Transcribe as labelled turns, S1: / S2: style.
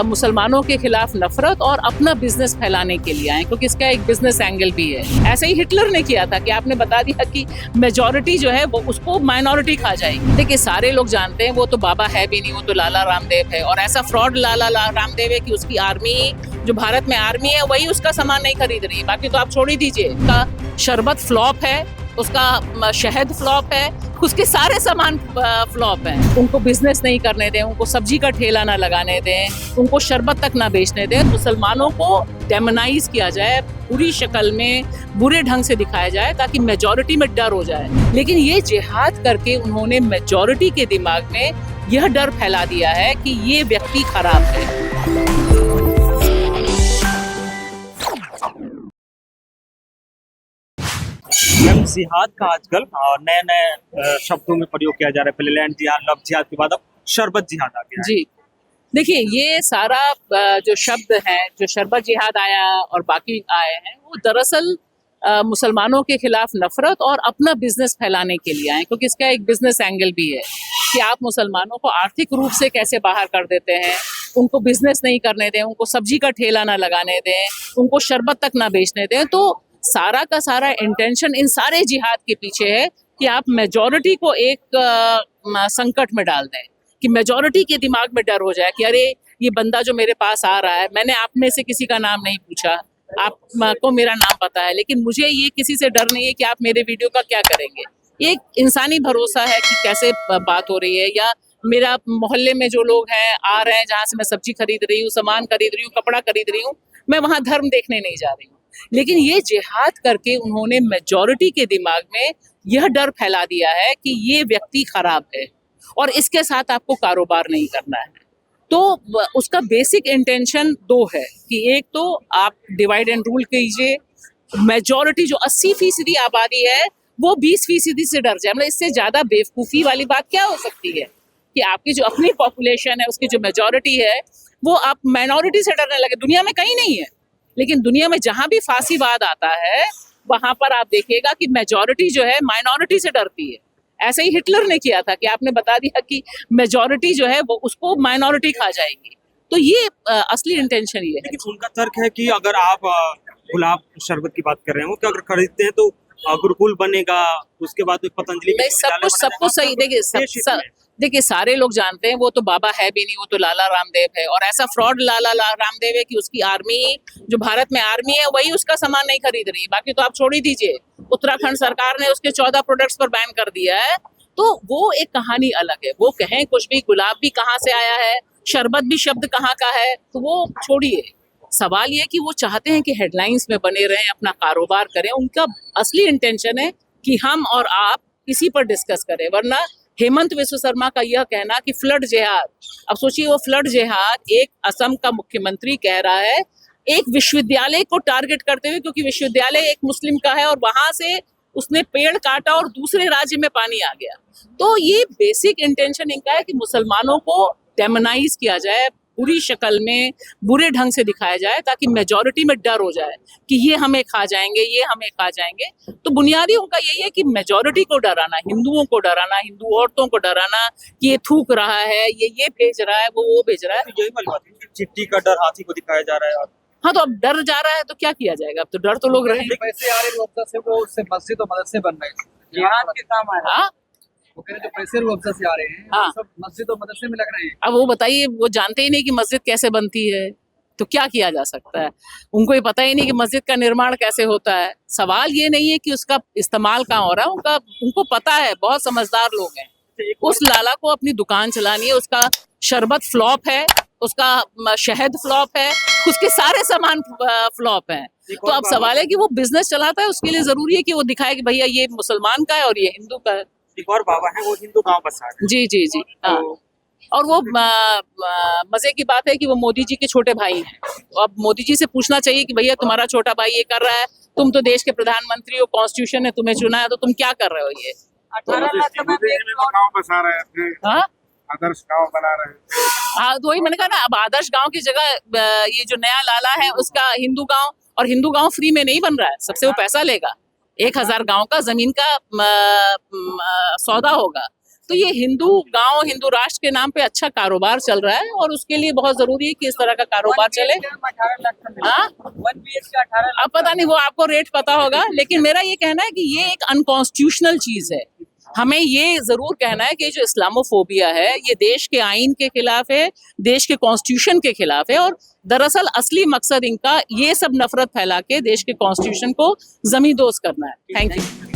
S1: मुसलमानों के खिलाफ नफरत और अपना बिजनेस फैलाने के लिए आए, क्योंकि इसका एक बिजनेस एंगल भी है। ऐसे ही हिटलर ने किया था कि आपने बता दिया कि मेजॉरिटी जो है वो उसको माइनॉरिटी खा जाएगी। देखिए सारे लोग जानते हैं वो तो बाबा है भी नहीं, वो तो लाला रामदेव है, और ऐसा फ्रॉड लाला रामदेव है कि उसकी आर्मी, जो भारत में आर्मी है, वही उसका सामान नहीं खरीद रही। बाकी तो आप छोड़ ही दीजिए, उसका शरबत फ्लॉप है, उसका शहद फ्लॉप है, उसके सारे सामान फ्लॉप हैं। उनको बिजनेस नहीं करने दें, उनको सब्जी का ठेला ना लगाने दें, उनको शरबत तक ना बेचने दें। मुसलमानों को डेमोनाइज किया जाए, बुरी शक्ल में, बुरे ढंग से दिखाया जाए, ताकि मेजॉरिटी में डर हो जाए। लेकिन ये जिहाद करके उन्होंने मेजॉरिटी के दिमाग में यह डर फैला दिया है कि ये व्यक्ति खराब है।
S2: जिहाद का आजकल नए नए शब्दों में प्रयोग किया जा रहा है। पहले लैंड जिहाद, लव जिहाद के बाद अब शरबत जिहाद आ गया है।
S1: जी देखिए, ये सारा जो शब्द है, जो शरबत जिहाद आया और बाकी आए हैं, वो दरअसल मुसलमानों के खिलाफ नफरत और अपना बिजनेस फैलाने के लिए आए, क्योंकि इसका एक बिजनेस एंगल भी है कि आप मुसलमानों को आर्थिक रूप से कैसे बाहर कर देते हैं, उनको बिजनेस नहीं करने दें, उनको सब्जी का ठेला ना लगाने दें, उनको शरबत तक ना बेचने दें। तो सारा का सारा इंटेंशन इन सारे जिहाद के पीछे है कि आप मेजॉरिटी को एक संकट में डाल दें, कि मेजॉरिटी के दिमाग में डर हो जाए कि अरे ये बंदा जो मेरे पास आ रहा है, मैंने आप में से किसी का नाम नहीं पूछा, आपको मेरा नाम पता है, लेकिन मुझे ये किसी से डर नहीं है कि आप मेरे वीडियो का क्या करेंगे। ये एक इंसानी भरोसा है कि कैसे बात हो रही है, या मेरा मोहल्ले में जो लोग हैं आ रहे हैं, जहाँ से मैं सब्जी खरीद रही हूँ, सामान खरीद रही हूँ, कपड़ा खरीद रही हूँ, मैं वहाँ धर्म देखने नहीं जा रही हूँ। लेकिन ये जिहाद करके उन्होंने मेजॉरिटी के दिमाग में यह डर फैला दिया है कि ये व्यक्ति खराब है और इसके साथ आपको कारोबार नहीं करना है। तो उसका बेसिक इंटेंशन दो है कि एक तो आप डिवाइड एंड रूल कीजिए, मेजॉरिटी जो 80% आबादी है वो 20% से डर जाए। मतलब इससे ज्यादा बेवकूफ़ी वाली बात क्या हो सकती है कि आपकी जो अपनी पॉपुलेशन है, उसकी जो मेजॉरिटी है, वो आप माइनॉरिटी से डरने लगे। दुनिया में कहीं नहीं है, लेकिन दुनिया में जहां भी फांसीवाद आता है वहां पर आप देखिएगा कि मेजॉरिटी जो है माइनॉरिटी से डरती है। ऐसे ही हिटलर ने किया था कि आपने बता दिया कि मेजॉरिटी जो है वो उसको माइनॉरिटी खा जाएगी। तो ये असली इंटेंशन ये है।
S2: लेकिन उनका तर्क है कि अगर आप गुलाब शरबत की बात कर रहे हो कि अगर खरीदते हैं तो गुरुकुल बनेगा, उसके बाद पतंजलि
S1: नहीं, सब कुछ सही। देखिए सारे लोग जानते हैं वो तो बाबा है भी नहीं, वो तो लाला रामदेव है, और ऐसा फ्रॉड लाला रामदेव है कि उसकी आर्मी, जो भारत में आर्मी है, वही उसका सामान नहीं खरीद रही। बाकी तो आप छोड़ ही दीजिए, उत्तराखंड सरकार ने उसके 14 प्रोडक्ट्स पर बैन कर दिया है। तो वो एक कहानी अलग है। वो कहें कुछ भी, गुलाब भी कहाँ से आया है, शरबत भी शब्द कहाँ का है, तो वो छोड़िए। सवाल ये कि वो चाहते हैं कि हेडलाइंस में बने रहें, अपना कारोबार करें। उनका असली इंटेंशन है कि हम और आप इसी पर डिस्कस करें। वरना हेमंत विश्व शर्मा का यह कहना कि फ्लड जिहाद, अब सोचिए वो फ्लड जिहाद एक असम का मुख्यमंत्री कह रहा है, एक विश्वविद्यालय को टारगेट करते हुए, क्योंकि विश्वविद्यालय एक मुस्लिम का है और वहां से उसने पेड़ काटा और दूसरे राज्य में पानी आ गया। तो ये बेसिक इंटेंशन इनका है कि मुसलमानों को डेमोनाइज किया जाए, बुरी शक्ल में, बुरे ढंग से दिखाया जाए, ताकि मेजॉरिटी में डर हो जाए कि ये हमें खा जाएंगे, ये हमें खा जाएंगे। तो बुनियादी उनका यही है कि मेजॉरिटी को डराना, हिंदुओं को डराना, हिंदू औरतों को डराना कि ये थूक रहा है, ये भेज रहा है, वो भेज रहा है।
S2: यही वाली बात है, चिट्ठी का डर हाथी को दिखाया जा रहा है।
S1: हाँ, तो अब डर जा रहा है तो क्या किया जाएगा। अब तो डर तो लोग रहे।
S3: पैसे आ रहे मुआवजा से, वो उससे मस्जिद और मदरसे बन रहे हैं, जिहाद के काम आ रहा है।
S1: हाँ,
S3: वो कह रहे जो पैसे मुआवजा से आ रहे हैं,
S1: हाँ,
S3: सब मस्जिद और मदरसे में लग रहे हैं।
S1: अब वो बताइए, वो जानते ही नहीं कि मस्जिद कैसे बनती है, तो क्या किया जा सकता है। उनको ये पता ही नहीं कि मस्जिद का निर्माण कैसे होता है। सवाल ये नहीं है कि उसका इस्तेमाल कहाँ हो रहा है, उनको पता है, बहुत समझदार लोग हैं। उस लाला को अपनी दुकान चलानी है, उसका शरबत फ्लॉप है, उसका शहद फ्लॉप है, उसके सारे सामान फ्लॉप हैं। तो अब सवाल है कि वो बिजनेस चलाता है, उसके लिए जरूरी है कि वो दिखाए कि भैया ये मुसलमान का है और ये हिंदू का है।
S2: एक और बाबा है, वो हिंदू गांव बसा है।
S1: जी जी जी, हाँ। और वो मजे की बात है कि वो मोदी जी के छोटे भाई हैं। तो अब मोदी जी से पूछना चाहिए कि भैया तुम्हारा छोटा भाई ये कर रहा है, तुम तो देश के प्रधानमंत्री हो, कॉन्स्टिट्यूशन ने तुम्हें चुना है, तो तुम क्या कर रहे हो। ये
S3: 18 लाख का
S4: गाँव बसा रहे थे,
S1: हाँ
S4: आदर्श गाँव बना रहे थे।
S1: हाँ, तो वही मैंने कहा ना, अब आदर्श गांव की जगह ये जो नया लाला है उसका हिंदू गांव, और हिंदू गांव फ्री में नहीं बन रहा है, सबसे वो पैसा लेगा। 1000 गांव का जमीन का सौदा होगा। तो ये हिंदू गांव, हिंदू राष्ट्र के नाम पे अच्छा कारोबार चल रहा है और उसके लिए बहुत जरूरी है कि इस तरह का कारोबार चले।
S3: 18 लाख का मिला।
S1: हाँ,
S3: 1 BHK 18 लाख।
S1: अब पता नहीं, वो आपको रेट पता होगा, लेकिन मेरा ये कहना है कि ये एक अनकॉन्स्टिट्यूशनल चीज है। हमें ये जरूर कहना है कि जो इस्लामोफोबिया है ये देश के आइन के खिलाफ है, देश के कॉन्स्टिट्यूशन के खिलाफ है, और दरअसल असली मकसद इनका ये सब नफरत फैला के देश के कॉन्स्टिट्यूशन को जमींदोज करना है। Thank you.